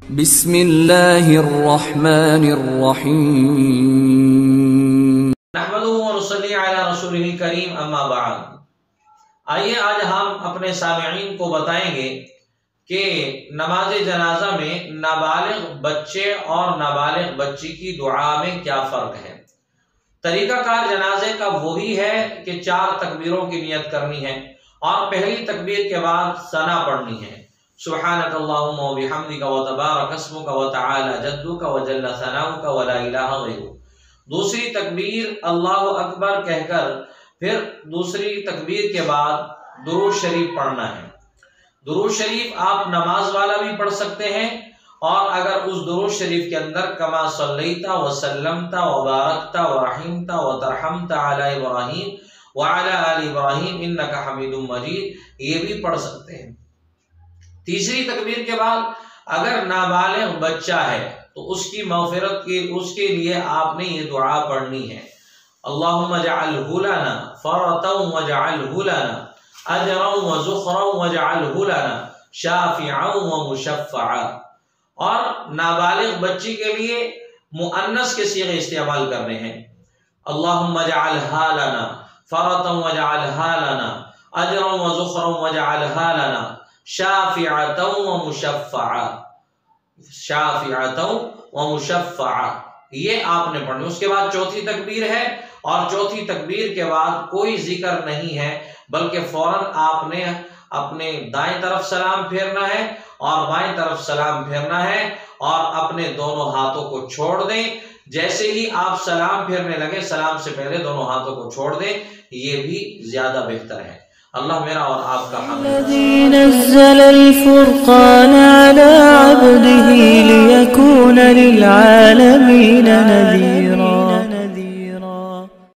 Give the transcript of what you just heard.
بسم اللہ الرحمن الرحیم نحمدہ و نصلی علی رسولہ الکریم اما بعد۔ آئیے آج ہم اپنے سامعین کو بتائیں گے کہ نماز جنازہ میں نابالغ بچے اور نابالغ بچی کی دعا میں کیا فرق ہے۔ طریقہ کار جنازے کا وہی ہے کہ 4 تکبیروں کی نیت کرنی ہے اور پہلی تکبیر کے بعد ثنا پڑھنی ہے، سبحانک اللہم و بحمدک و تبارک اسمک و تعالی جدک و جل ثناؤک و لا الہ غیرک۔ دوسری تکبیر اللہ اکبر کہہ کر پھر دوسری تکبیر کے بعد درود شریف پڑھنا ہے۔ درود شریف آپ نماز والا بھی پڑھ سکتے ہیں، اور اگر اس درود شریف کے اندر کما صلیت و سلمت و بارکت و رحمت و ترحمت علی ابراہیم وعلی آل ابراہیم انک حمید مجید، یہ بھی پڑھ سکتے ہیں۔ تیسری تکبیر کے بعد اگر نابالغ بچہ ہے تو اس کی مغفرت کے لیے آپ نے یہ دعا پڑھنی ہے، اللہم اجعلہ لنا فرطا واجعلہ لنا اجرا وزخرا واجعلہ لنا شافعا ومشفعا۔ اور نابالغ بچی کے لیے مؤنث کے صیغے استعمال کرنے ہیں، اللہم اجعلہا لنا فرطا واجعلہا لنا اجرا وزخرا واجعلہا لنا شافعتا ومشفعا، شافعتا ومشفعا، یہ آپ نے پڑھنی۔ اس کے بعد چوتھی تکبیر ہے، اور چوتھی تکبیر کے بعد کوئی ذکر نہیں ہے، بلکہ فوراً آپ نے اپنے دائیں طرف سلام پھیرنا ہے اور بائیں طرف سلام پھیرنا ہے، اور اپنے دونوں ہاتھوں کو چھوڑ دیں۔ جیسے ہی آپ سلام پھیرنے لگے، سلام سے پہلے دونوں ہاتھوں کو چھوڑ دیں، یہ بھی زیادہ بہتر ہے۔ اللہ میرا اور آپ کا حامد۔ الذي نزل الفرقان على عبده ليكون للعالمين نذيرا۔